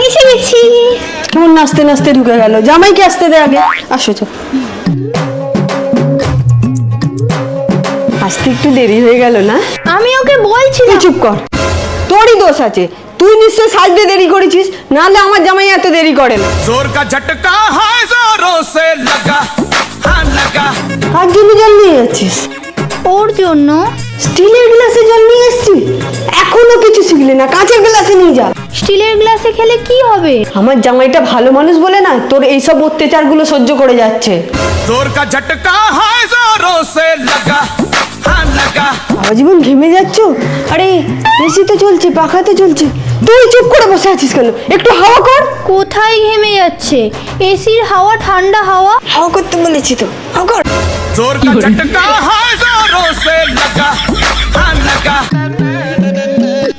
এসে গেছি। কেমন নাচতে নাচতে ঢুকে গেল, জামাইকে আসতে দে আগে। আসো তো, আসতে একটু দেরি হয়ে গেল না? আমি ওকে বলছি তুই চুপ কর, তোরই দোষ আছে। তুই নিশ্চয় সাজতে দেরি করেছিস, নাহলে আমার জামাই এত দেরি করে না। जोर का झटका है जोरों से लगा, हाँ लगा। কার জন্য জল নিয়ে যাচ্ছিস? ওর জন্য। স্টিলের গ্লাসে জল নিয়ে এসছিস? এখনো কিছু শিখলে না, কাঁচের গ্লাসে নিয়ে যা। স্টিলের গ্লাসে খেলে কি হবে? আমার জামাইটা ভালো মানুষ বলে না তোর এইসব অত্যাচারগুলো সহ্য করে যাচ্ছে। जोर का झटका है जोरों से लगा, हाँ लगा। সারা জীবন ঘেমে যাচ্ছ। আরে এসি তো চলছে, পাখা তো চলছে, তুই চুপ করে বসে আছিস কেন? একটু হাওয়া কর। কোথায় ঘেমে যাচ্ছে? এসির হাওয়া ঠান্ডা হাওয়া। হাওয়া করতে বলেছি তো, হাওয়া কর। जोर का झटका है जोरों से लगा, हाँ लगा।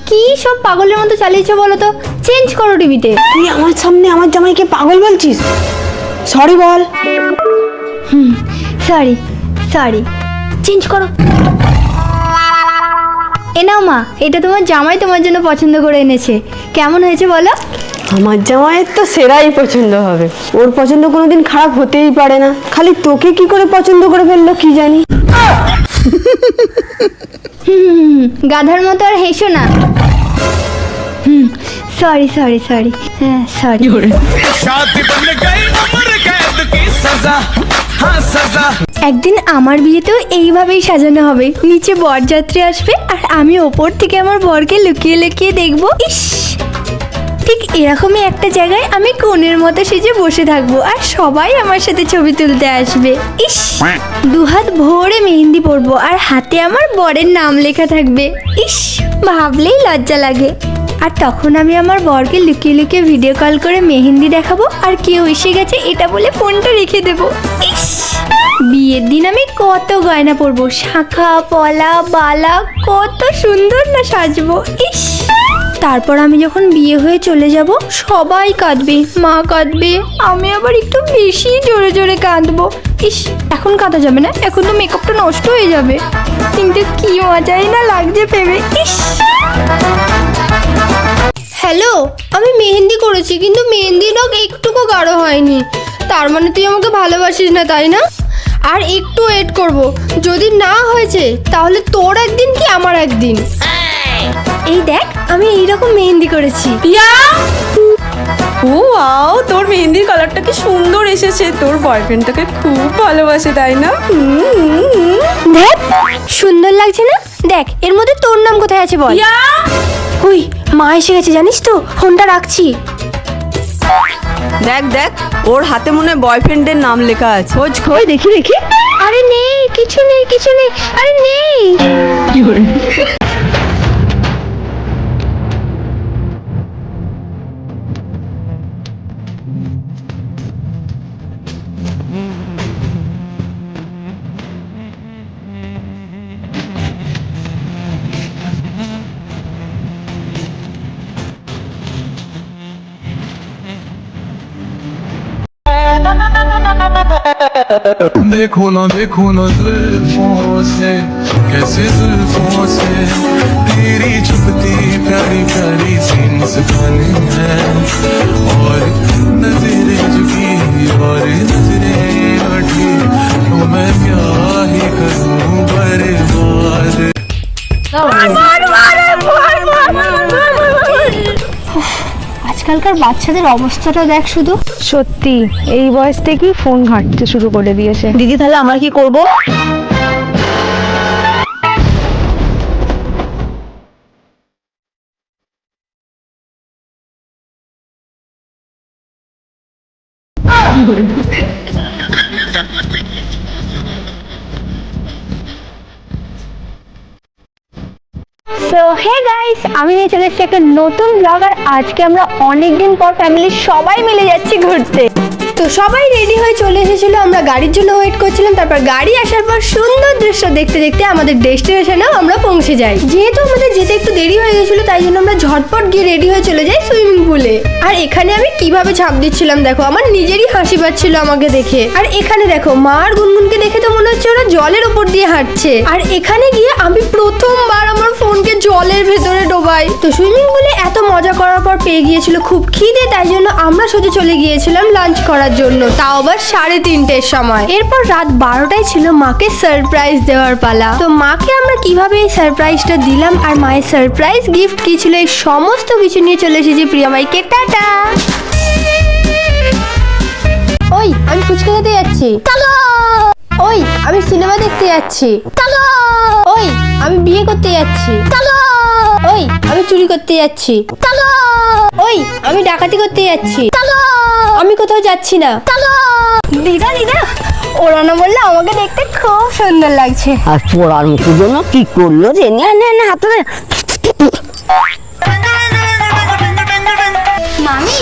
কি সব পাগলের মতো চালিয়েছো বলো তো? চেঞ্জ করো টিভিতে। তুই আমার সামনে আমার জামাইকে পাগল বলছিস? সরি বল। সরি সরি, চেঞ্জ করো। এ নাও মা, এটা তোমার জামাই তোমার জন্য পছন্দ করে এনেছে। কেমন হয়েছে বলো? আমার জামাইয়ের তো সেরাই পছন্দ হবে, ওর পছন্দ কোনোদিন খারাপ হতেই পারে না। খালি তোকে কি করে পছন্দ করে ফেললো কি জানি। গাধার মতো আর হেসো না। সরি সরি সরি, হ্যাঁ সরি। शादी बन गई उम्र कैद की सजा, हाँ सजा। একদিন আমার বিয়েতেও এইভাবেই সাজানো হবে। নিচে বরযাত্রী আসবে আর আমি ওপর থেকে আমার বরকে লুকিয়ে লুকিয়ে দেখবো। ইস, ঠিক এরকমই একটা জায়গায় আমি কোণের মতো সেজে বসে থাকবো আর সবাই আমার সাথে ছবি তুলতে আসবে। ইস, দুহাত ভরে মেহেন্দি পরবো আর হাতে আমার বরের নাম লেখা থাকবে। ইস, ভাবলেই লজ্জা লাগে। আর তখন আমি আমার বরকে লুকিয়ে লুকিয়ে ভিডিও কল করে মেহেন্দি দেখাবো আর কেউ এসে গেছে এটা বলে ফোনটা রেখে দেবো। ইস, বিয়ের দিন আমি কত গয়না পরবো, শাঁখা পলা বালা, কত সুন্দর না সাজবো। ইস, তারপর আমি যখন বিয়ে হয়ে চলে যাব সবাই কাঁদবে, মা কাঁদবে, আমি আবার একটু বেশি জোরে জোরে কাঁদবো। ইস, এখন কাঁদা যাবে না, এখন তো মেকআপটা নষ্ট হয়ে যাবে। কিন্তু কি মজাই না লাগছে ভেবে। ইস, হ্যালো, আমি মেহেন্দি করেছি কিন্তু মেহেন্দির রং একটুকু গাঢ় হয়নি। তার মানে তুই আমাকে ভালোবাসিস না, তাই না? আর একটু ওয়েট করব, যদি না হয়েছে তাহলে তোর একদিন কি আমার একদিন। এই দেখ, আমি এইরকম মেহেন্দি করেছি। পিয়া, ও ওয়াও, তোর মেহেন্দির কালারটা কি সুন্দর এসেছে। তোর বয়ফ্রেন্ড তোকে খুব ভালোবাসে, তাই না? দেখ, সুন্দর লাগছে না? দেখ, এর মধ্যে তোর নাম কোথায় আছে বল। পিয়া, ওই মা এসে গেছে জানিস তো, ফোনটা রাখছি। দেখ দেখ, ওর হাতে মনে হয় বয়ফ্রেন্ডের নাম লেখা আছে। খোঁজ খোঁজ, দেখি দেখি। আরে নেই, কিছু নেই কিছু নেই, আরে নেই। देखो ना जुल्फों से, कैसे जुल्फों से तेरी छुपती प्यारी प्यारी सी मुस्कान है। और नजरें झुकी और नजरें उठी, तो मैं क्या ही करूं बर्बाद। আজকালকার বাচ্চাদের অবস্থাটা দেখ শুধু। সত্যি এই বয়স থেকেই ফোন ঘাঁটতে শুরু করে দিয়েছে। দিদি তাহলে আমরা কি করব? সো হে গাইস, আমি নিয়ে চলে এসেছি একটা নতুন ব্লগ। আর আজকে আমরা অনেকদিন পর ফ্যামিলির সবাই মিলে যাচ্ছি ঘুরতে। তো সবাই রেডি হয়ে চলে এসেছিল, আমরা গাড়ির জন্য ওয়েট করছিলাম। তারপর গাড়ি আসার পর সুন্দর দৃশ্য দেখতে দেখতে আমাদের ডেস্টিনেশনেও আমরা পৌঁছে যাই। যেহেতু আমাদের যেতে একটু দেরি হয়ে গেছিল, তাই জন্য আমরা ঝটপট গিয়ে রেডি হয়ে চলে যাই সুইমিং পুলে। আর এখানে আমি কিভাবে ঝাঁপ দিচ্ছিলাম দেখো, আমার নিজেরই হাসি পাচ্ছিল আমাকে দেখে। আর এখানে দেখো মা আর গুনগুনকে দেখে তো মনে হচ্ছে ওরা জলের উপর দিয়ে হাঁটছে। আর এখানে গিয়ে আমি প্রথমবার আমার ফোনকে জলের ভেতরে ডোবাই। তো সুইমিং পুলে এত মজা করার পর পেয়ে গিয়েছিল খুব খিদে, তাই জন্য আমরা সোজা চলে গিয়েছিলাম লাঞ্চ করার জন্য, তাও আবার 3:30-এর সময়। এরপর রাত 12টায় ছিল মাকে সারপ্রাইজ দেওয়ার পালা। তো মাকে আমরা কিভাবে এই সারপ্রাইজটা দিলাম আর মায়ের সারপ্রাইজ গিফট কি ছিল, এই সমস্ত কিছু নিয়ে চলে এসেছি প্রিয়া মাইকে। টাটা। ওই আমি ফুচকা খেতে যাচ্ছি, চলো। ওই আমি সিনেমা দেখতে যাচ্ছি, চলো। ওই আমি বিয়ে করতে যাচ্ছি, চলো। ওই আমি চুরি করতে যাচ্ছি, চলো। ওই আমি ডাকাতি করতে যাচ্ছি, চলো। আমি কোথাও যাচ্ছি না, চলো। দিদা দিদা, ওরা না বললে আমাকে দেখতে খুব সুন্দর লাগছে। আর পড়ার মতো জন্য কি করলো যে না হাতে মামি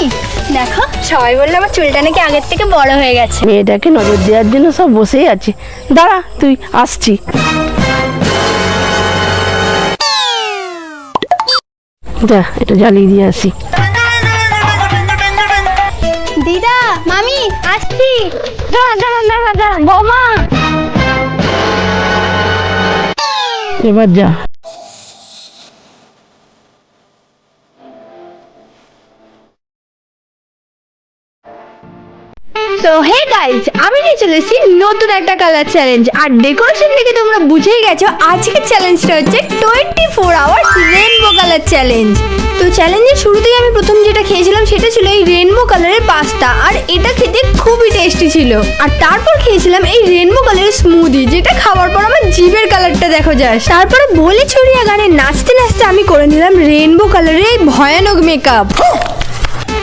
দেখো, সবাই বললো আমার চুলটা নাকি আগের থেকে বড় হয়ে গেছে। মেয়েটাকে নজর দেওয়ার জন্য সব বসেই আছে। দাঁড়া তুই, আসছি। যা এটা জ্বালিয়ে দিয়ে আসি। দিদা মামি আসছি। বৌমা এবার যা। তো হে গাইজ, আমি নিয়ে চলে এসেছি নতুন একটা কালার চ্যালেঞ্জ। আর ডেকোরেশন দেখে তোমরা বুঝেই গেছো আজকের চ্যালেঞ্জটা হচ্ছে 24 আওয়ার্স রেইনবো কালার চ্যালেঞ্জ। তো চ্যালেঞ্জের শুরুতেই আমি প্রথম যেটা খেয়েছিলাম সেটা ছিল এই রেইনবো কালারের পাস্তা, আর এটা খেতে খুবই টেস্টি ছিল। আর তারপর খেয়েছিলাম এই রেইনবো কালারের স্মুদি, যেটা খাওয়ার পর আমার জিভের কালারটা দেখো যায়। তারপরে বলে ছড়িয়ে গানে নাচতে নাচতে আমি করে নিলাম রেইনবো কালারের এই ভয়ানক মেকআপ।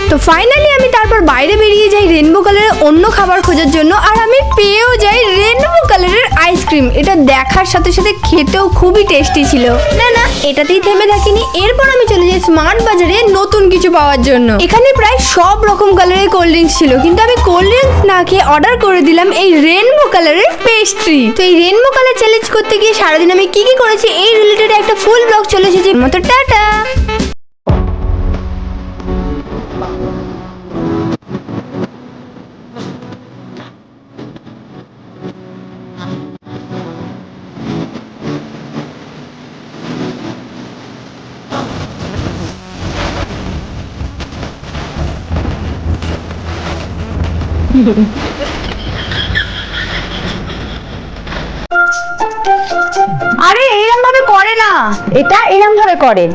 তো ফাইনালি আমি তারপর বাইরে বেরিয়ে যাই রেইনবো কালারের অন্য খাবার খোঁজার জন্য, আর আমি পেয়েও যাই রেইনবো কালারের আইসক্রিম। এটা দেখার সাথে সাথে খেতেও খুবই টেস্টি ছিল। না এটাতেই থেমে থাকিনি, এরপর আমি চলে যাই স্মার্ট বাজারে নতুন কিছু পাওয়ার জন্য। এখানে প্রায় সব রকম কালারের কোল্ড ড্রিঙ্কস ছিল, কিন্তু আমি কোল্ড ড্রিঙ্কস না খেয়ে অর্ডার করে দিলাম এই রেইনবো কালারের পেস্ট্রি। তো এই রেইনবো কালার চ্যালেঞ্জ করতে গিয়ে সারাদিন আমি কি কি করেছি এই রিলেটেড একটা ফুল ব্লগ চলে এসেছে। মতো টাটা। আরে এরম ভাবে করে না, এটা এরম ভাবে করে,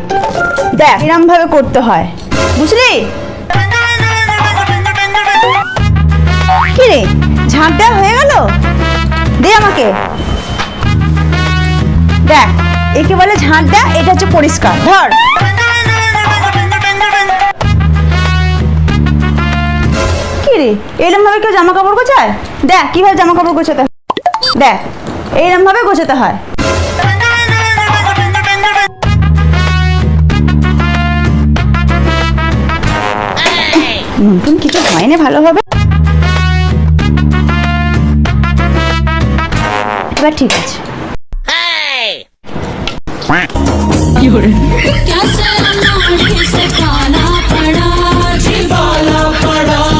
দেখ এরম ভাবে করতে হয়, বুঝলি? কি রে, ঝাঁট দেওয়া হয়ে গেল? দে আমাকে, দেখ একে বলে ঝাঁট দেয়া, এটা হচ্ছে পরিষ্কার। ধর কি রে, এরম ভাবে কেউ জামা কাপড় গোছায়? দেখ কিভাবে জামা কাপড় গোছাতে হয়, দেখ এইরকম ভাবে গোছাতে হয়। নতুন কিছু হয় না ভালোভাবে, এবার ঠিক আছে। कैसे हम किसे खाना